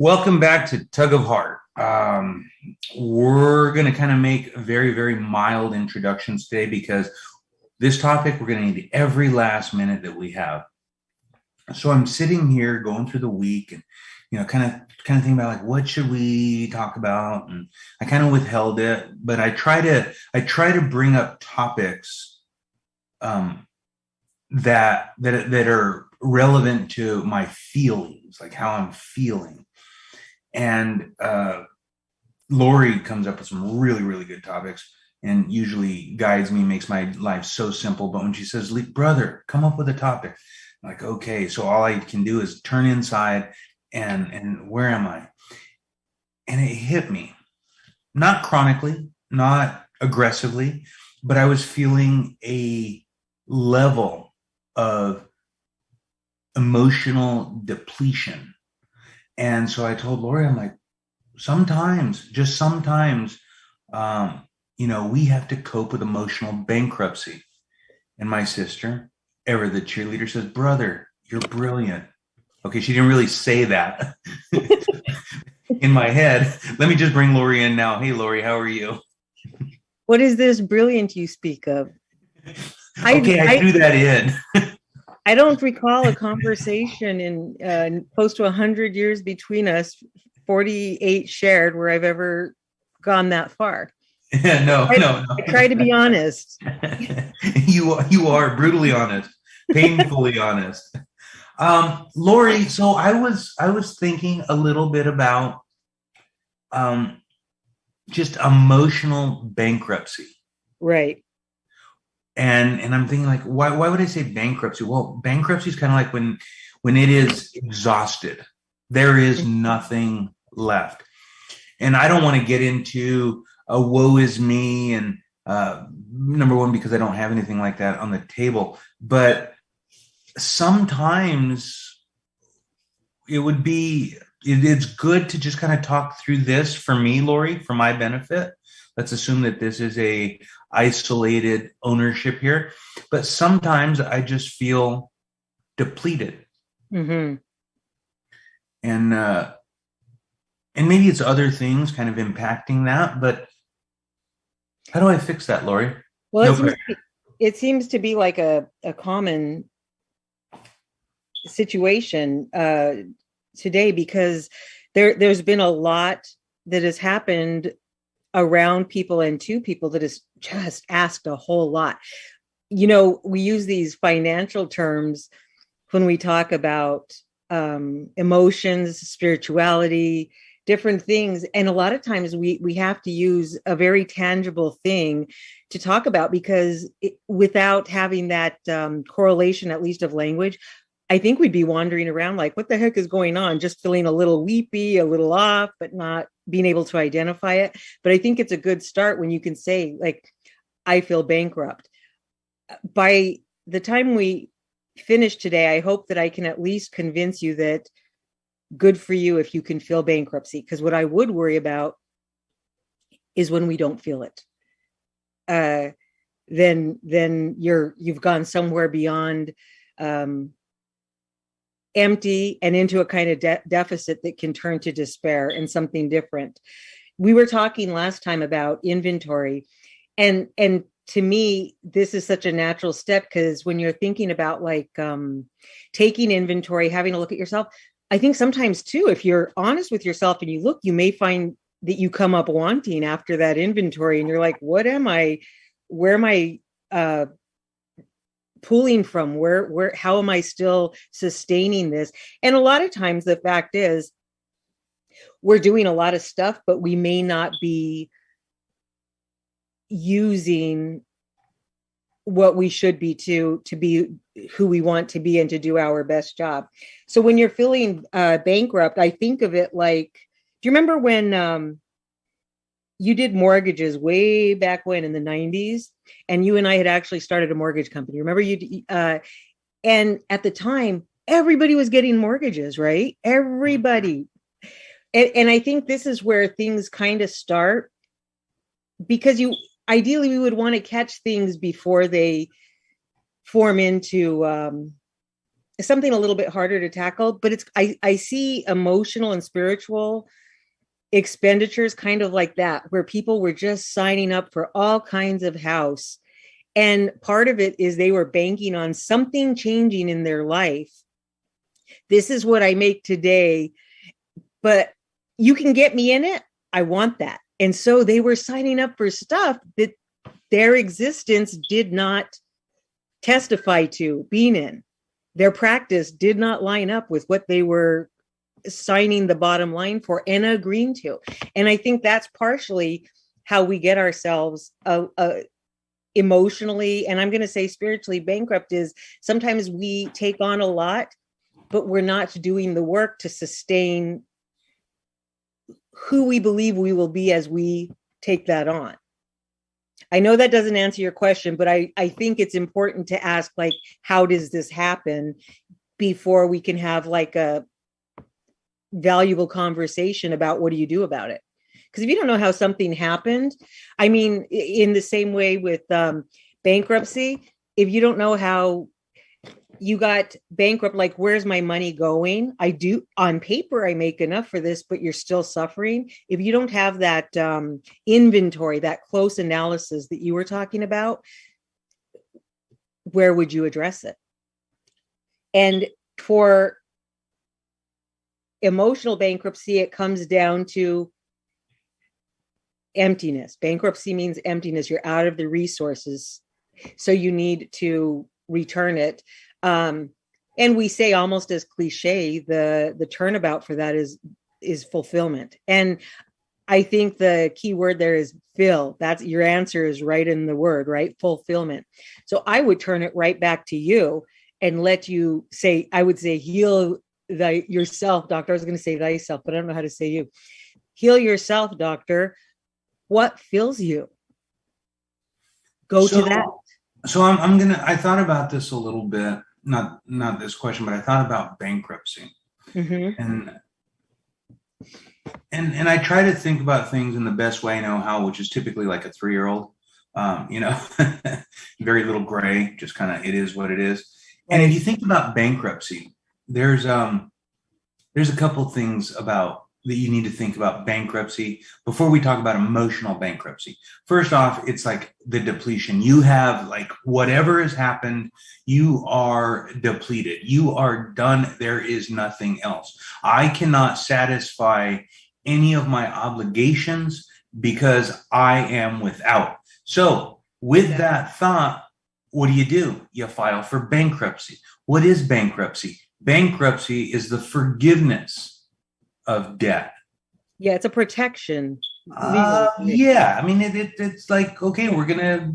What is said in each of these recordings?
Welcome back to Tug of Heart. We're going to kind of make very, very mild introductions today because this topic we're going to need every last minute that we have. So I'm sitting here going through the week and kind of thinking about like what should we talk about, and I kind of withheld it, but I try to bring up topics that are relevant to my feelings, like how I'm feeling. And Lori comes up with some really, really good topics and usually guides me, makes my life so simple. But when she says, brother, come up with a topic, I'm like, okay, so all I can do is turn inside and where am I? And it hit me, not chronically, not aggressively, but I was feeling a level of emotional depletion. And so I told Lori, I'm like, sometimes, just sometimes, we have to cope with emotional bankruptcy. And my sister, ever the cheerleader, says, brother, you're brilliant. Okay, she didn't really say that in my head. Let me just bring Lori in now. Hey, Lori, how are you? What is this brilliant you speak of? Okay, I threw that in. I don't recall a conversation in close to 100 years between us, 48 shared, where I've ever gone that far. No. I try to be honest. You are brutally honest, painfully honest. Lori, so I was thinking a little bit about just emotional bankruptcy. Right. And I'm thinking like, why would I say bankruptcy? Well, bankruptcy is kind of like when it is exhausted, there is nothing left. And I don't want to get into a woe is me, and number one, because I don't have anything like that on the table. But sometimes it's good to just kind of talk through this for me, Lori, for my benefit. Let's assume that this is a isolated ownership here, but sometimes I just feel depleted. Mm-hmm. And maybe it's other things kind of impacting that, but how do I fix that, Lori? Well, No it seems to be like a common situation today, because there's been a lot that has happened around people and to people that has just asked a whole lot. We use these financial terms when we talk about emotions, spirituality, different things. And a lot of times we have to use a very tangible thing to talk about, because without having that correlation, at least of language, I think we'd be wandering around like, what the heck is going on? Just feeling a little weepy, a little off, but not being able to identify it. But I think it's a good start when you can say, like, I feel bankrupt. By the time we finish today, I hope that I can at least convince you that good for you if you can feel bankruptcy. Because what I would worry about is when we don't feel it. Then you've gone somewhere beyond empty and into a kind of deficit that can turn to despair and something different. We were talking last time about inventory, and to me, this is such a natural step, because when you're thinking about like taking inventory, having a look at yourself, I think sometimes too, if you're honest with yourself and you look, you may find that you come up wanting after that inventory, and you're like, what am I? Where am I pulling from? Where how am I still sustaining this? And a lot of times the fact is we're doing a lot of stuff, but we may not be using what we should be to be who we want to be and to do our best job. So when you're feeling bankrupt, I think of it like, do you remember when you did mortgages way back when in the 90s, and you and I had actually started a mortgage company? Remember and at the time, everybody was getting mortgages, right? Everybody. And I think this is where things kind of start, because ideally we would want to catch things before they form into something a little bit harder to tackle, but I see emotional and spiritual expenditures kind of like that, where people were just signing up for all kinds of house. And part of it is they were banking on something changing in their life. This is what I make today, but you can get me in it. I want that. And so they were signing up for stuff that their existence did not testify to being in. Their practice did not line up with what they were signing the bottom line for and agreeing to. And I think that's partially how we get ourselves emotionally, and I'm going to say spiritually bankrupt, is sometimes we take on a lot, but we're not doing the work to sustain who we believe we will be as we take that on. I know that doesn't answer your question, but I think it's important to ask, like, how does this happen before we can have like a valuable conversation about what do you do about it? Because if you don't know how something happened, I mean, in the same way with bankruptcy, if you don't know how you got bankrupt, like, where's my money going? I do, on paper, I make enough for this, but you're still suffering. If you don't have that inventory, that close analysis that you were talking about, where would you address it? And for emotional bankruptcy, it comes down to emptiness. Bankruptcy means emptiness. You're out of the resources, so you need to return it. And we say, almost as cliche, the turnabout for that is fulfillment. And I think the key word there is fill. That's your answer, is right in the word, right? Fulfillment. So I would turn it right back to you and let you say, I would say, heal yourself, doctor. I was going to say thyself, but I don't know how to say you. Heal yourself, doctor. What fills you? Go to that. So I thought about this a little bit, not this question, but I thought about bankruptcy. Mm-hmm. And I try to think about things in the best way I know how, which is typically like a 3-year-old, very little gray, just kind of, it is what it is. Right. And if you think about bankruptcy, there's a couple things about that you need to think about bankruptcy before we talk about emotional bankruptcy. First off, it's like the depletion. You have, like, whatever has happened, you are depleted. You are done. There is nothing else. I cannot satisfy any of my obligations because I am without. So with that thought, what do? You file for bankruptcy. What is bankruptcy? Bankruptcy is the forgiveness of debt. Yeah, it's a protection. Yeah, I mean, it's like, okay,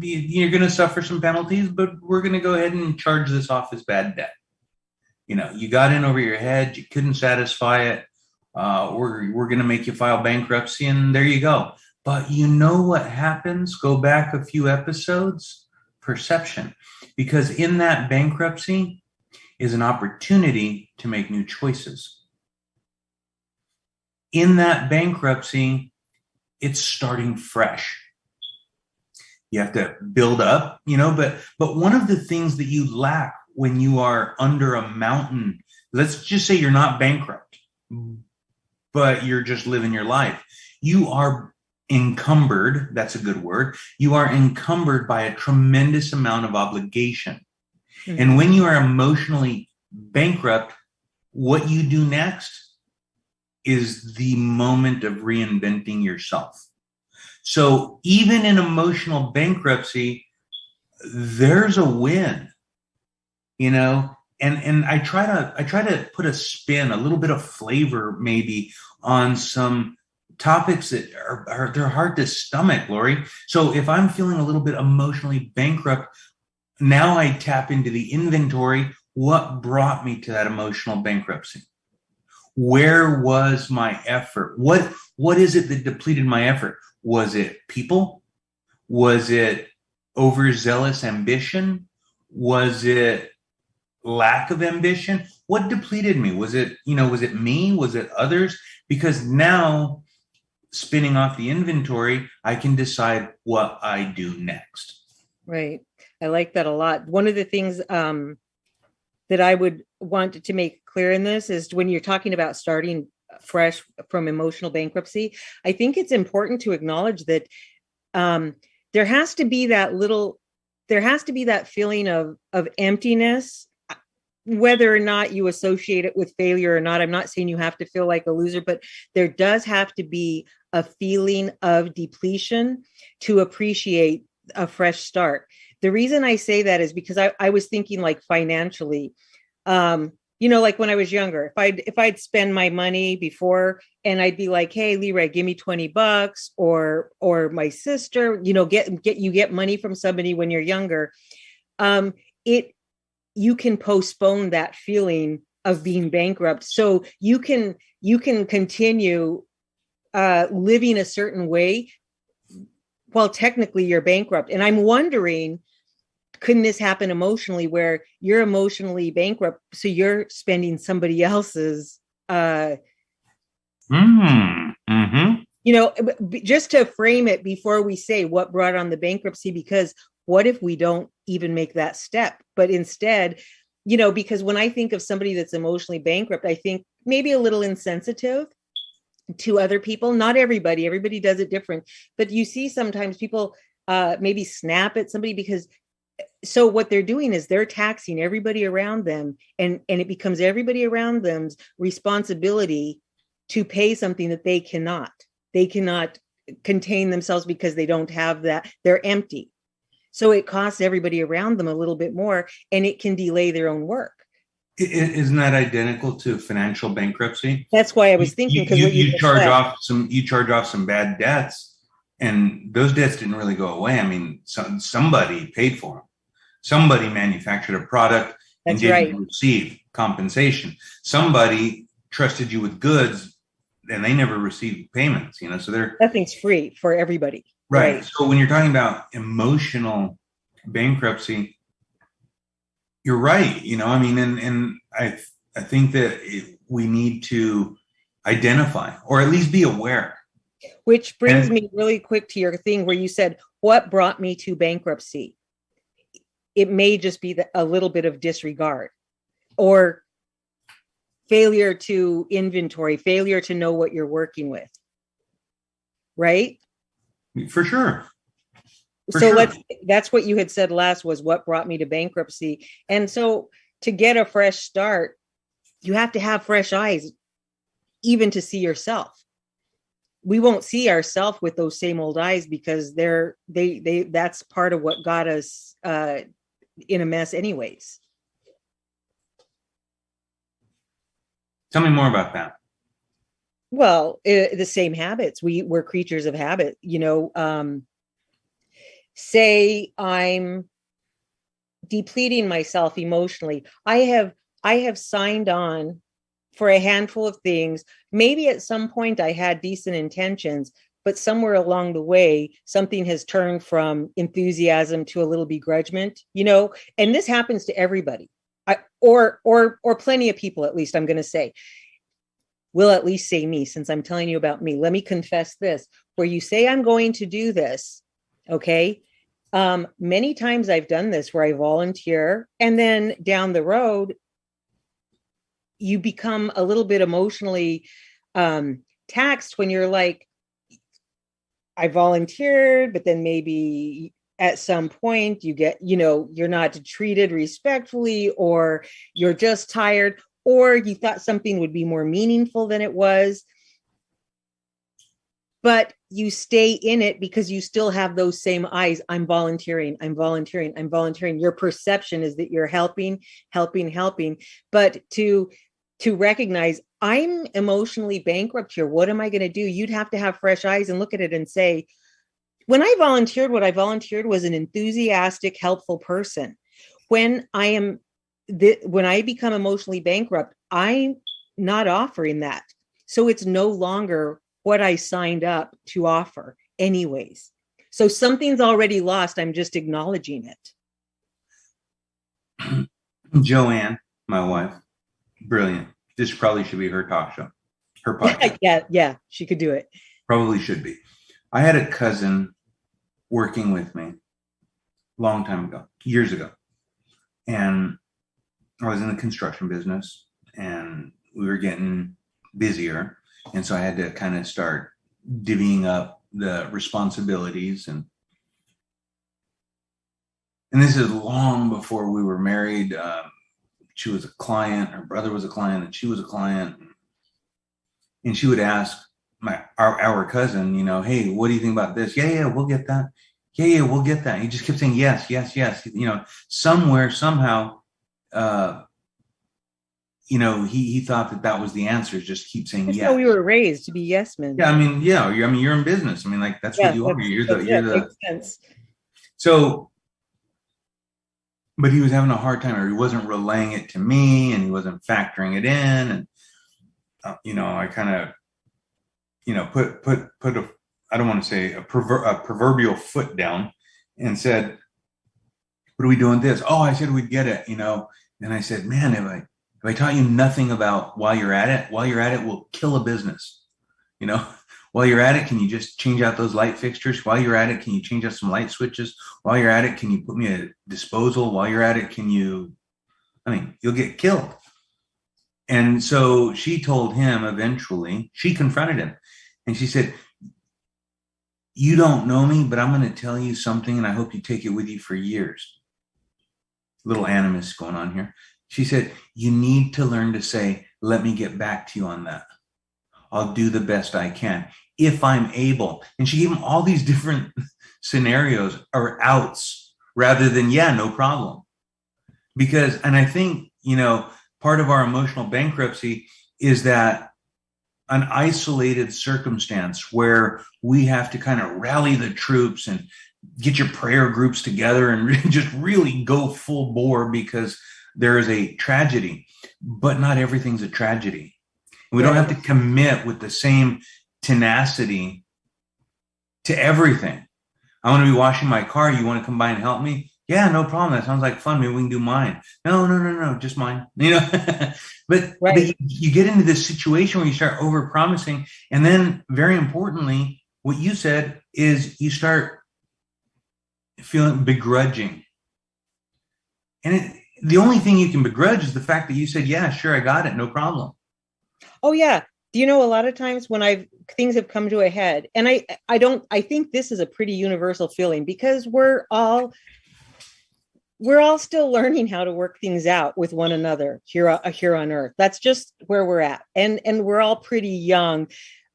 you're gonna suffer some penalties, but we're gonna go ahead and charge this off as bad debt. You got in over your head, you couldn't satisfy it. We're gonna make you file bankruptcy, and there you go. But you know what happens? Go back a few episodes. Perception, because in that bankruptcy is an opportunity to make new choices. In that bankruptcy, it's starting fresh. You have to build up, but one of the things that you lack when you are under a mountain, let's just say you're not bankrupt, but you're just living your life. You are encumbered. That's a good word. You are encumbered by a tremendous amount of obligation. Mm-hmm. And when you are emotionally bankrupt, what you do next is the moment of reinventing yourself. So even in emotional bankruptcy, there's a win, and I try to put a spin, a little bit of flavor maybe on some topics that they're hard to stomach, Lori. So if I'm feeling a little bit emotionally bankrupt, now I tap into the inventory. What brought me to that emotional bankruptcy? Where was my effort? What is it that depleted my effort? Was it people? Was it overzealous ambition? Was it lack of ambition? What depleted me? Was it me? Was it others? Because now, spinning off the inventory, I can decide what I do next. Right. I like that a lot. One of the things that I would want to make clear in this is when you're talking about starting fresh from emotional bankruptcy, I think it's important to acknowledge that um, there has to be that little, there has to be that feeling of emptiness, whether or not you associate it with failure or not. I'm not saying you have to feel like a loser, but there does have to be a feeling of depletion to appreciate a fresh start. The reason I say that is because I was thinking like financially, like when I was younger, if I'd spend my money before and I'd be like, hey, Leroy, give me $20, or my sister, get money from somebody when you're younger. It You can postpone that feeling of being bankrupt, so you can continue living a certain way while technically you're bankrupt. And I'm wondering, couldn't this happen emotionally where you're emotionally bankrupt, so you're spending somebody else's Mm-hmm. just to frame it before we say what brought on the bankruptcy, because what if we don't even make that step, but instead, because when I think of somebody that's emotionally bankrupt, I think maybe a little insensitive to other people. Not everybody does it different, but you see sometimes people maybe snap at somebody because, so what they're doing is they're taxing everybody around them, and it becomes everybody around them's responsibility to pay something that they cannot contain themselves because they don't have that, they're empty. So it costs everybody around them a little bit more, and it can delay their own work. Isn't that identical to financial bankruptcy? That's why I You, was thinking, because you, what you you just charge said. off some bad debts, and those debts didn't really go away. I mean, somebody paid for them. Somebody manufactured a product and That's didn't right. receive compensation. Somebody trusted you with goods and they never received payments, so they're Nothing's free for everybody. right. Right. So when you're talking about emotional bankruptcy, you're right. I mean, and I think that we need to identify or at least be aware. Which brings And me really quick to your thing where you said, what brought me to bankruptcy? It may just be a little bit of disregard or failure to inventory, failure to know what you're working with. Right. for sure, for So sure. that's what you had said last, was what brought me to bankruptcy. And so to get a fresh start, you have to have fresh eyes, even to see yourself. We won't see ourselves with those same old eyes because that's part of what got us in a mess anyways. Tell me more about that. Well, the same habits. We're creatures of habit. Say I'm depleting myself emotionally. I have signed on for a handful of things. Maybe at some point I had decent intentions, but somewhere along the way, something has turned from enthusiasm to a little begrudgment, and this happens to everybody. Or plenty of people, at least I'm going to say, will at least say me, since I'm telling you about me. Let me confess this, where you say, I'm going to do this. Okay. Many times I've done this where I volunteer, and then down the road, you become a little bit emotionally taxed when you're like, I volunteered, but then maybe at some point you get, you're not treated respectfully, or you're just tired, or you thought something would be more meaningful than it was. But you stay in it because you still have those same eyes. I'm volunteering. I'm volunteering. I'm volunteering. Your perception is that you're helping, helping, helping. But to recognize, I'm emotionally bankrupt here. What am I going to do? You'd have to have fresh eyes and look at it and say, when I volunteered, what I volunteered was an enthusiastic, helpful person. When I become emotionally bankrupt, I'm not offering that. So it's no longer what I signed up to offer anyways. So something's already lost. I'm just acknowledging it. Joanne, my wife, brilliant. This probably should be her talk show, her podcast. it. Yeah, she could do it. Probably should be. I had a cousin working with me long time ago, years ago. And I was in the construction business and we were getting busier. And so I had to kind of start divvying up the responsibilities. And this is long before we were married. She was a client, her brother was a client, and she was a client. And she would ask our cousin, hey, what do you think about this? Yeah, yeah, we'll get that. Yeah, yeah, we'll get that. He just kept saying yes, yes, yes. Somewhere, somehow, uh, he thought that was the answer. Just keep saying That's how yes. we were raised, to be yes men. Yeah, I mean, yeah, you're in business. I mean, like that's what Yeah, you are. that's it. Makes sense. So, but he was having a hard time, or he wasn't relaying it to me, and he wasn't factoring it in, and I kind of, put a, I don't want to say a proverbial foot down, and said, "What are we doing this?" Oh, I said we'd get it, And I said, "Man, if I taught you nothing about while you're at it, we'll kill a business, you know." While you're at it, can you just change out those light fixtures? While you're at it, can you change out some light switches? While you're at it, can you put me a disposal? While you're at it, you'll get killed. And so she told him eventually, she confronted him and she said, "You don't know me, but I'm going to tell you something and I hope you take it with you for years." Little animus going on here. She said, "You need to learn to say, let me get back to you on that. I'll do the best I can if I'm able." And she gave him all these different scenarios or outs rather than, yeah, no problem. And I think, part of our emotional bankruptcy is that an isolated circumstance where we have to kind of rally the troops and get your prayer groups together and just really go full bore because there is a tragedy, but not everything's a tragedy. We don't have to commit with the same tenacity to everything. I want to be washing my car. You want to come by and help me? Yeah, no problem. That sounds like fun. Maybe we can do mine. No, just mine. But you get into this situation where you start over promising. And then very importantly, what you said is you start feeling begrudging. And the only thing you can begrudge is the fact that you said, yeah, sure, I got it. No problem. Oh yeah. Do you know, a lot of times when things have come to a head, and I think this is a pretty universal feeling because we're all still learning how to work things out with one another here on earth. That's just where we're at. And we're all pretty young,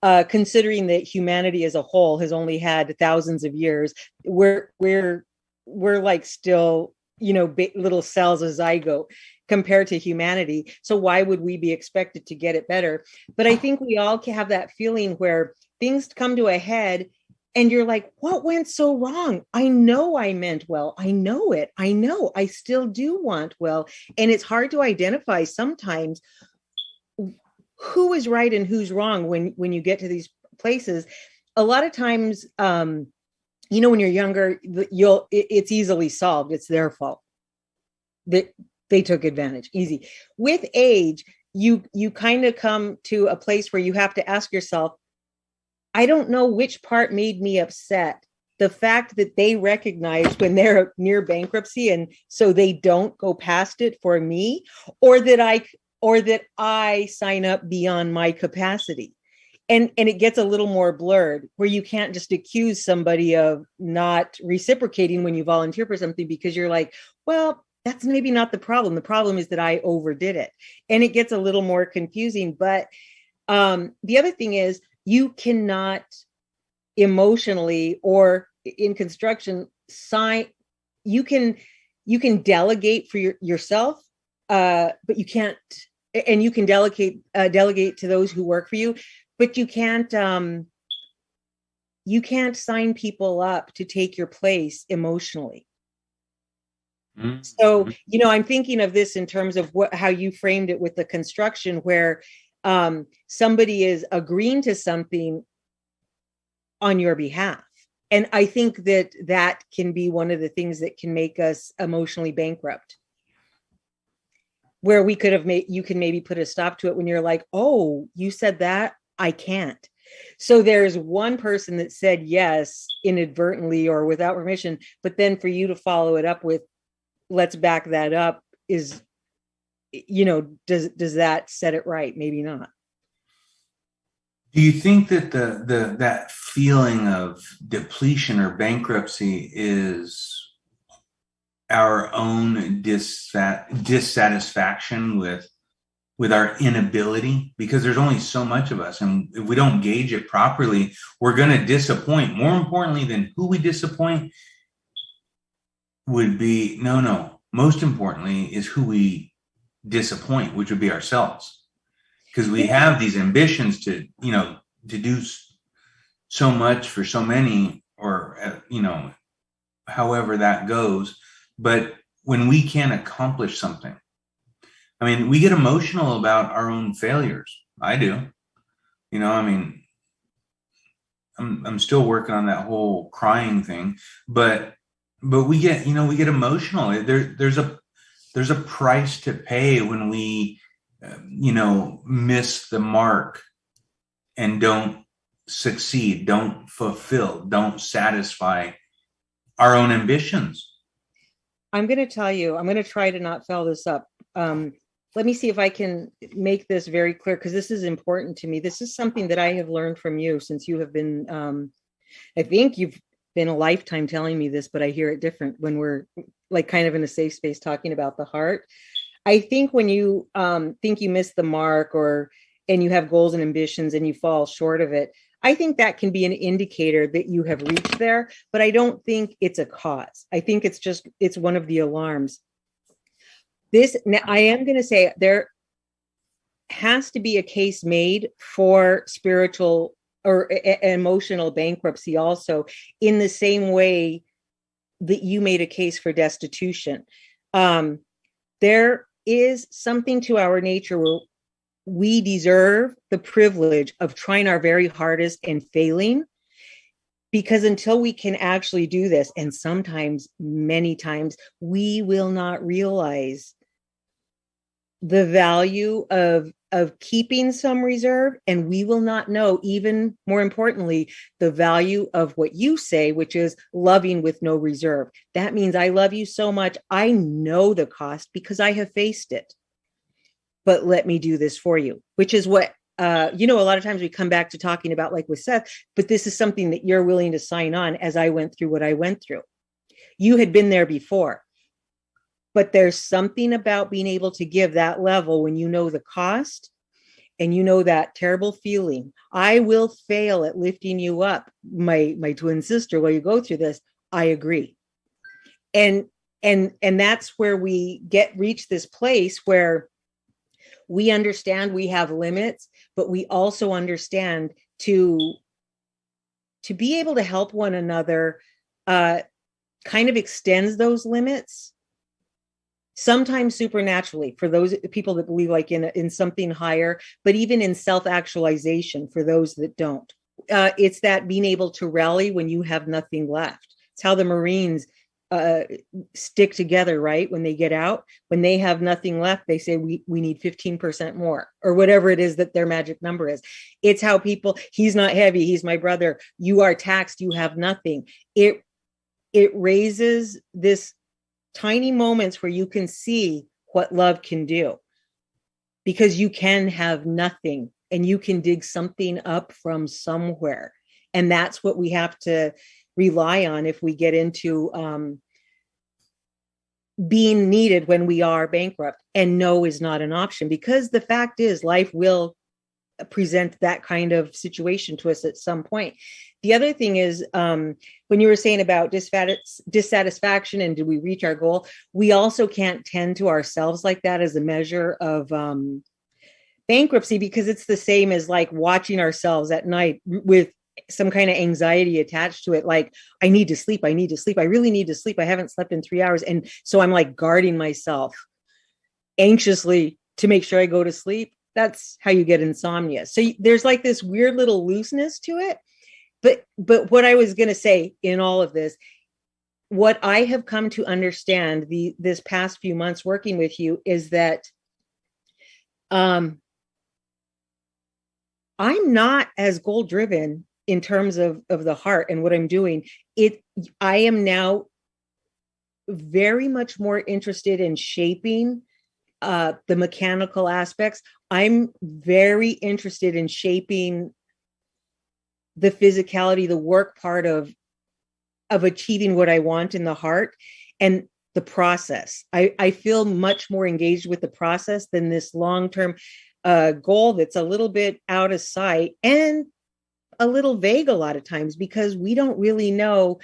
considering that humanity as a whole has only had thousands of years. We're like still, little cells, a zygote compared to humanity. So why would we be expected to get it better? But I think we all have that feeling where things come to a head and you're like, what went so wrong? I know I meant well. I know it. I know I still do want well. And it's hard to identify sometimes who is right and who's wrong when you get to these places. A lot of times, when you're younger, it's easily solved. It's their fault. They took advantage. Easy. With age, you kind of come to a place where you have to ask yourself, I don't know which part made me upset. The fact that they recognize when they're near bankruptcy and so they don't go past it for me, or that I sign up beyond my capacity. And it gets a little more blurred where you can't just accuse somebody of not reciprocating when you volunteer for something because you're like, well, that's maybe not the problem. The problem is that I overdid it. And it gets a little more confusing. But the other thing is, you cannot emotionally or in construction you can delegate for yourself, but you can't, and you can delegate to those who work for you, but you can't sign people up to take your place emotionally. Mm-hmm. So, I'm thinking of this in terms of how you framed it with the construction, where somebody is agreeing to something on your behalf. And I think that can be one of the things that can make us emotionally bankrupt, where you can maybe put a stop to it when you're like, oh, you said that, I can't. So there's one person that said yes inadvertently or without permission, but then for you to follow it up with, let's back that up, is does that set it right? Maybe not. Do you think that that feeling of depletion or bankruptcy is our own dissatisfaction with our inability? Because there's only so much of us, and if we don't gauge it properly, we're going to disappoint. More importantly than who we disappoint would be most importantly is who we disappoint, which would be ourselves, because we have these ambitions to do so much for so many, or however that goes. But when we can't accomplish something, I mean, we get emotional about our own failures. I do. I mean, I'm still working on that whole crying thing, but we get emotional. There's a price to pay when we miss the mark and don't succeed, don't fulfill, don't satisfy our own ambitions. I'm going to tell you, I'm going to try to not foul this up. Let me see if I can make this very clear, because this is important to me. This is something that I have learned from you, since you have been, I think you've been a lifetime telling me this, but I hear it different when we're like kind of in a safe space talking about the heart. I think when you think you miss the mark, and you have goals and ambitions and you fall short of it, I think that can be an indicator that you have reached there, but I don't think it's a cause. I think it's one of the alarms. I am going to say there has to be a case made for spiritual or emotional bankruptcy also, in the same way that you made a case for destitution. There is something to our nature where we deserve the privilege of trying our very hardest and failing, because until we can actually do this, and sometimes, many times, we will not realize the value of keeping some reserve, and we will not know, even more importantly, the value of what you say, which is loving with no reserve. That means I love you so much, I know the cost because I have faced it, but let me do this for you, which is what a lot of times we come back to talking about, like with Seth, but this is something that you're willing to sign on. As I went through what I went through, you had been there before. But there's something about being able to give that level when you know the cost, and you know that terrible feeling. I will fail at lifting you up, my twin sister, while you go through this. I agree. And that's where we reach this place where we understand we have limits, but we also understand to be able to help one another kind of extends those limits, sometimes supernaturally for those people that believe like in something higher, but even in self-actualization for those that don't. It's that being able to rally when you have nothing left. It's how the Marines stick together, right? When they get out, when they have nothing left, they say, we need 15% more, or whatever it is that their magic number is. It's how people, he's not heavy, he's my brother, you are taxed, you have nothing. It raises this tiny moments where you can see what love can do, because you can have nothing and you can dig something up from somewhere. And that's what we have to rely on if we get into being needed when we are bankrupt. And no is not an option, because the fact is life will present that kind of situation to us at some point. The other thing is, when you were saying about dissatisfaction and do we reach our goal, we also can't tend to ourselves like that as a measure of bankruptcy, because it's the same as like watching ourselves at night with some kind of anxiety attached to it. Like, I need to sleep. I really need to sleep. I haven't slept in 3 hours. And so I'm like guarding myself anxiously to make sure I go to sleep. That's how you get insomnia. So there's like this weird little looseness to it. But what I was going to say in all of this, what I have come to understand this past few months working with you is that I'm not as goal driven in terms of the heart and what I'm doing. I am now very much more interested in shaping the mechanical aspects. I'm very interested in shaping the physicality, the work part of achieving what I want in the heart, and the process. I feel much more engaged with the process than this long-term goal that's a little bit out of sight and a little vague a lot of times, because we don't really know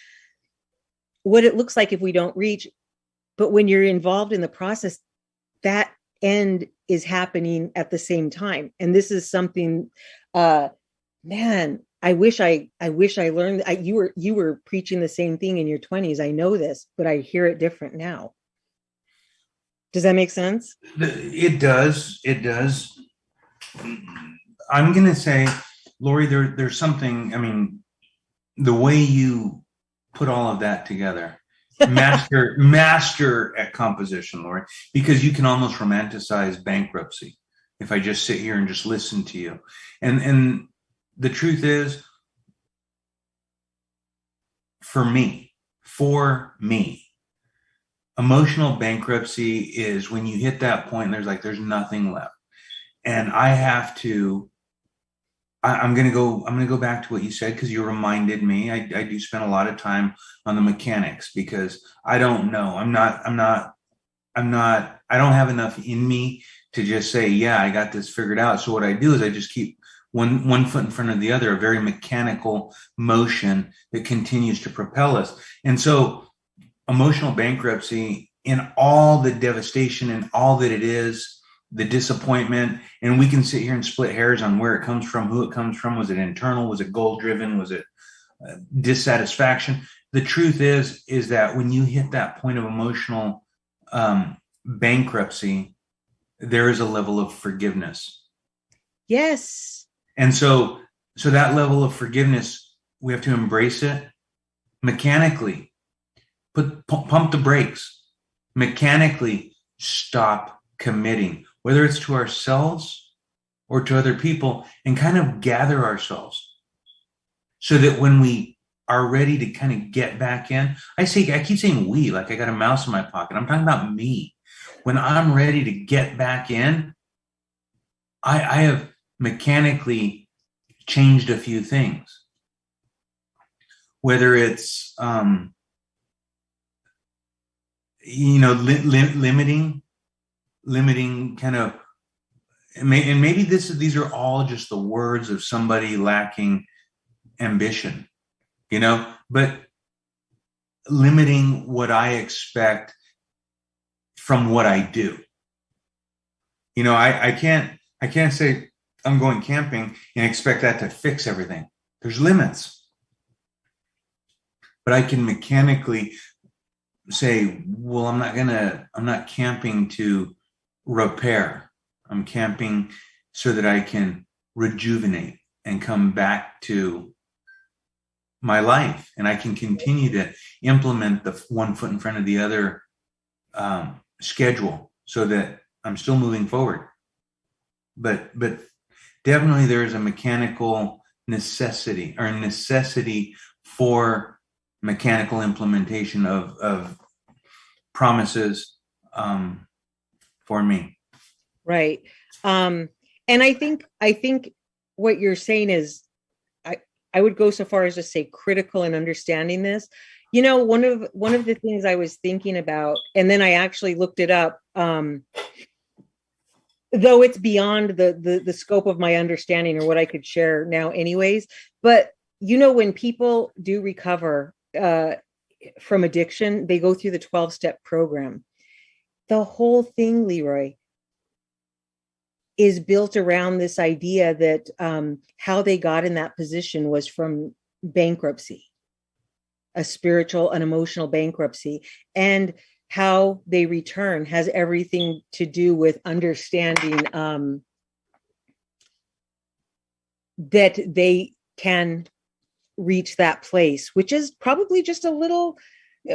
what it looks like if we don't reach. But when you're involved in the process, that end is happening at the same time. And this is something, man, I wish I learned. You were preaching the same thing in your 20s. I know this, but I hear it different now. Does that make sense? It does. It does. I'm gonna say, Lori, there's something. I mean, the way you put all of that together, master at composition, Lori, because you can almost romanticize bankruptcy if I just sit here and just listen to you. And the truth is, for me, emotional bankruptcy is when you hit that point and there's nothing left. And I'm going to go back to what you said, because you reminded me. I do spend a lot of time on the mechanics, because I don't know. I don't have enough in me to just say, yeah, I got this figured out. So what I do is I just keep one foot in front of the other, a very mechanical motion that continues to propel us. And so emotional bankruptcy, in all the devastation and all that it is, the disappointment, and we can sit here and split hairs on where it comes from, who it comes from. Was it internal? Was it goal driven? Was it dissatisfaction? The truth is that when you hit that point of emotional bankruptcy, there is a level of forgiveness. Yes. And so that level of forgiveness, we have to embrace it mechanically. Pump the brakes. Mechanically stop committing, whether it's to ourselves or to other people, and kind of gather ourselves so that when we are ready to kind of get back in, I keep saying we, like I got a mouse in my pocket. I'm talking about me. When I'm ready to get back in, I have mechanically changed a few things, whether it's limiting kind of, and maybe these are all just the words of somebody lacking ambition, but limiting what I expect from what I do. I can't say I'm going camping and expect that to fix everything. There's limits. But I can mechanically say, well, I'm not camping to repair. I'm camping so that I can rejuvenate and come back to my life, and I can continue to implement the one foot in front of the other schedule so that I'm still moving forward. But definitely there is a mechanical necessity for mechanical implementation of promises for me. Right. And I think what you're saying is, I would go so far as to say critical in understanding this. One of the things I was thinking about, and then I actually looked it up, though it's beyond the scope of my understanding or what I could share now anyways. But when people do recover from addiction, they go through the 12-step program. The whole thing, Leroy, is built around this idea that how they got in that position was from bankruptcy, a spiritual and emotional bankruptcy, and how they return has everything to do with understanding that they can reach that place, which is probably just a little,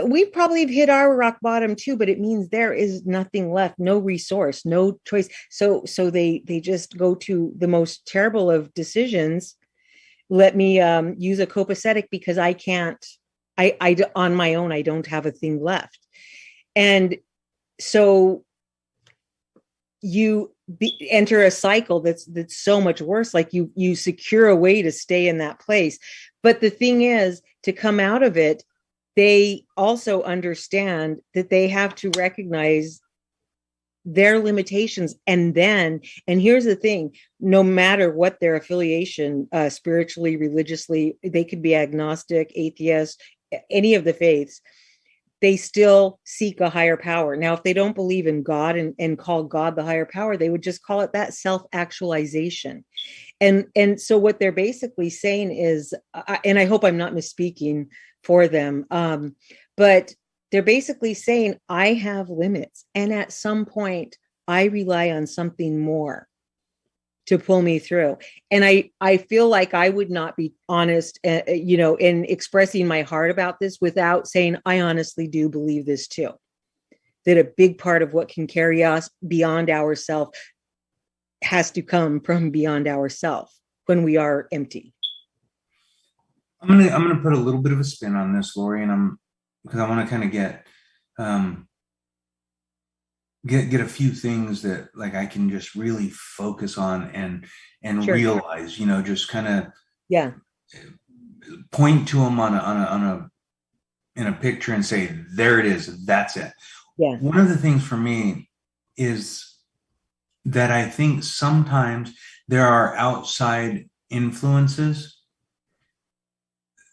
we probably have hit our rock bottom too, but it means there is nothing left, no resource, no choice. So they just go to the most terrible of decisions. Let me use a copacetic because I can't, I on my own, I don't have a thing left. And so enter a cycle that's so much worse. Like you secure a way to stay in that place. But the thing is, to come out of it, they also understand that they have to recognize their limitations. And here's the thing, no matter what their affiliation, spiritually, religiously, they could be agnostic, atheist, any of the faiths, they still seek a higher power. Now, if they don't believe in God and call God the higher power, they would just call it that self-actualization. And so what they're basically saying is, and I hope I'm not misspeaking for them, but they're basically saying, I have limits. And at some point, I rely on something more to pull me through. And I feel like I would not be honest, in expressing my heart about this without saying, I honestly do believe this too, that a big part of what can carry us beyond ourselves has to come from beyond ourselves when we are empty. I'm gonna put a little bit of a spin on this, Lori, and because I want to kind of get a few things that like I can just really focus on and Sure. realize, just kind of Yeah. point to them on a in a picture and say, there it is, that's it. Yeah. One of the things for me is that I think sometimes there are outside influences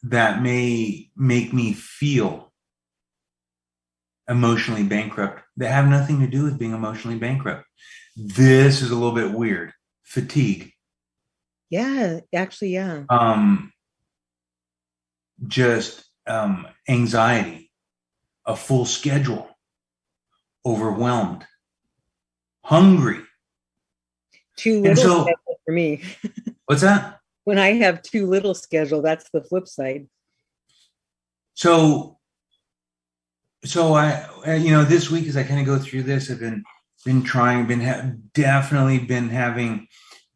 that may make me feel emotionally bankrupt that have nothing to do with being emotionally bankrupt. This is a little bit weird. Fatigue. Yeah, actually, yeah. Just anxiety, a full schedule, overwhelmed, hungry. Too little schedule for me. What's that? When I have too little schedule, that's the flip side. So I, this week as I kind of go through this, I've been trying, definitely been having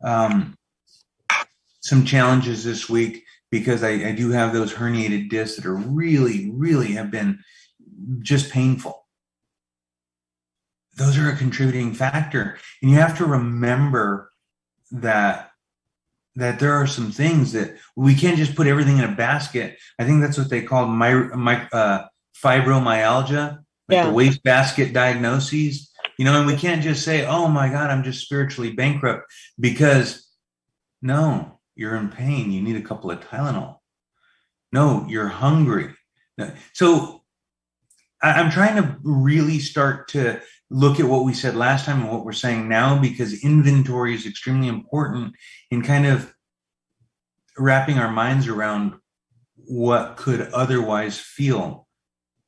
some challenges this week because I do have those herniated discs that are really, really have been just painful. Those are a contributing factor. And you have to remember that there are some things that we can't just put everything in a basket. I think that's what they call fibromyalgia, like the wastebasket diagnoses, and we can't just say, oh my God, I'm just spiritually bankrupt, because no, you're in pain. You need a couple of Tylenol. No, you're hungry. So I'm trying to really start to look at what we said last time and what we're saying now, because inventory is extremely important in kind of wrapping our minds around what could otherwise feel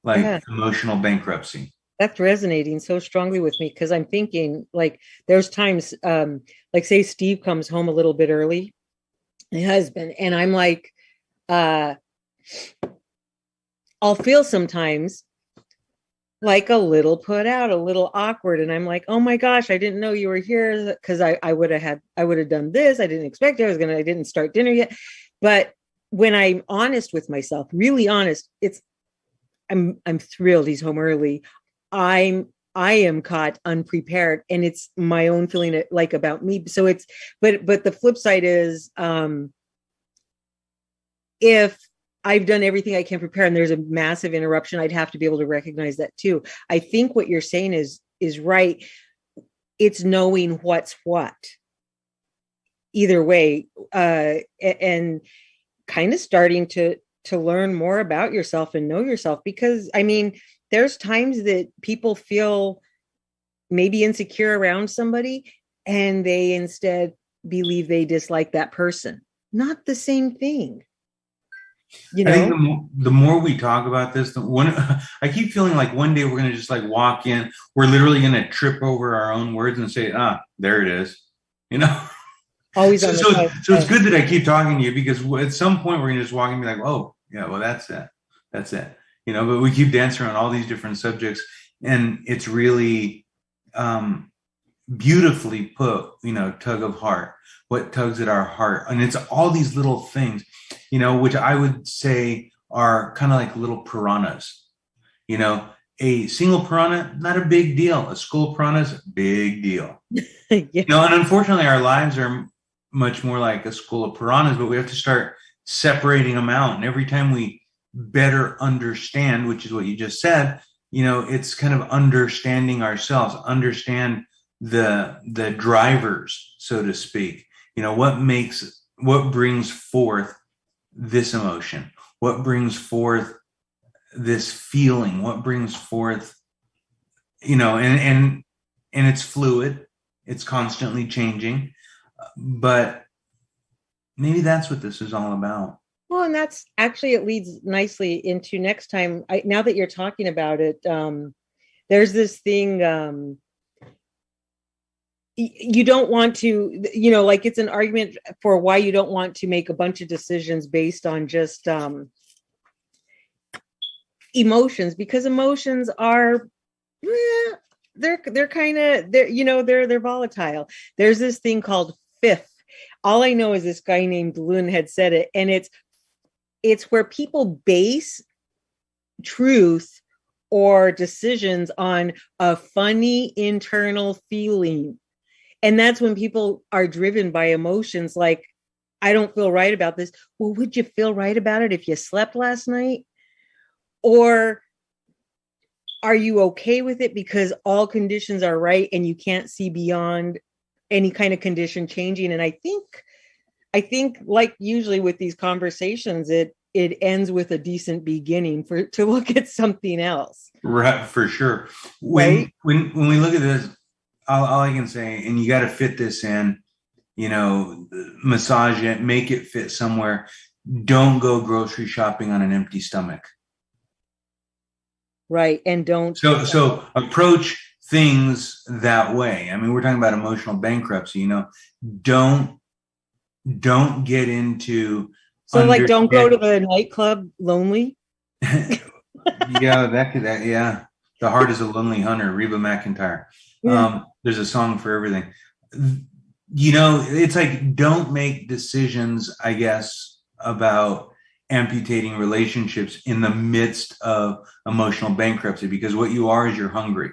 like emotional bankruptcy. That's resonating so strongly with me, because I'm thinking, like, there's times, like, say Steve comes home a little bit early, my husband, and I'm like, I'll feel sometimes like a little put out, a little awkward. And I'm like, oh my gosh, I didn't know you were here, because I would have done this. I didn't expect it. I didn't start dinner yet. But when I'm honest with myself, really honest, I'm thrilled he's home early. I am caught unprepared, and it's my own feeling like about me. So but the flip side is, if I've done everything I can prepare and there's a massive interruption, I'd have to be able to recognize that too. I think what you're saying is right. It's knowing what's what. Either way, and kind of starting to learn more about yourself and know yourself, because I mean, there's times that people feel maybe insecure around somebody and they instead believe they dislike that person. Not the same thing. I think the more we talk about this, I keep feeling like one day we're going to just like walk in, we're literally going to trip over our own words and say, there it is. Always so it's good that I keep talking to you, because at some point we're going to just walk in and be like, oh yeah, well, that's it. But we keep dancing around all these different subjects, and it's really beautifully put, tug of heart, what tugs at our heart. And it's all these little things, which I would say are kind of like little piranhas, A single piranha, not a big deal. A school of piranhas, big deal. Yeah. And unfortunately, our lives are much more like a school of piranhas, but we have to start separating them out. And every time we better understand, which is what you just said, it's kind of understanding ourselves, understand the drivers, so to speak. What brings forth this emotion, what brings forth this feeling, what brings forth, and it's fluid, it's constantly changing, but maybe that's what this is all about. Well, and that's actually, it leads nicely into next time. Now that you're talking about it, there's this thing, you don't want to, like it's an argument for why you don't want to make a bunch of decisions based on just emotions, because emotions are, they're kind of, they're volatile. There's this thing called fifth. All I know is this guy named Lynn had said it, and it's where people base truth or decisions on a funny internal feeling. And that's when people are driven by emotions like, I don't feel right about this. Well, would you feel right about it if you slept last night? Or are you okay with it because all conditions are right and you can't see beyond any kind of condition changing? And I think like usually with these conversations, it ends with a decent beginning to look at something else. Right, for sure. Right? When we look at this, all I can say, and you got to fit this in, massage it, make it fit somewhere. Don't go grocery shopping on an empty stomach. Right. And don't. So approach things that way. I mean, we're talking about emotional bankruptcy, don't get into. So like, don't go to the nightclub lonely. Yeah, yeah. The heart is a lonely hunter, Reba McEntire. Yeah. There's a song for everything. It's like, don't make decisions, I guess, about amputating relationships in the midst of emotional bankruptcy, because what you are is you're hungry.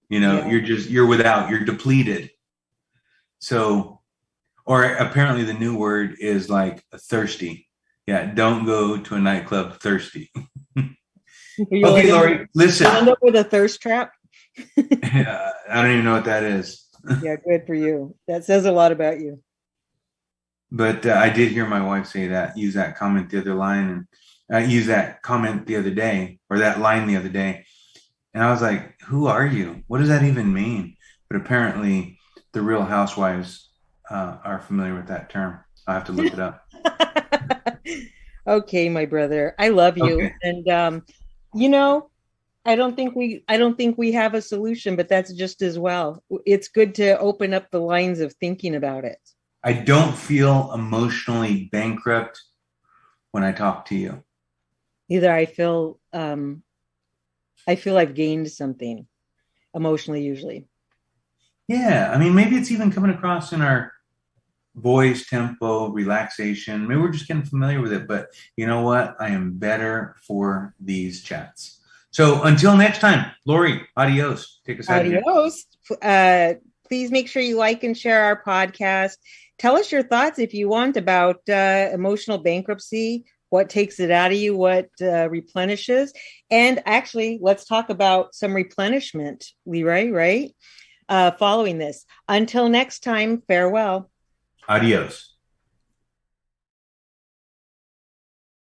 Yeah. You're without, you're depleted. So, or apparently the new word is like thirsty. Yeah, don't go to a nightclub thirsty. Okay, Lori, listen. You'll end up with a thirst trap. I don't even know what that is. Yeah, good for you. That says a lot about you. But I did hear my wife use that comment the other day, or that line the other day. And I was like, who are you? What does that even mean? But apparently the Real Housewives are familiar with that term. I'll have to look it up. Okay, my brother. I love you. Okay. And I don't think we have a solution, but that's just as well. It's good to open up the lines of thinking about it. I don't feel emotionally bankrupt when I talk to you. Either I feel I've gained something emotionally, usually. Yeah, I mean, maybe it's even coming across in our voice, tempo, relaxation. Maybe we're just getting familiar with it. But you know what? I am better for these chats. So until next time, Lori, adios. Take us out. Adios. Please make sure you like and share our podcast. Tell us your thoughts if you want about emotional bankruptcy, what takes it out of you, what replenishes. And actually, let's talk about some replenishment, Leroy, right? Following this. Until next time, farewell. Adios.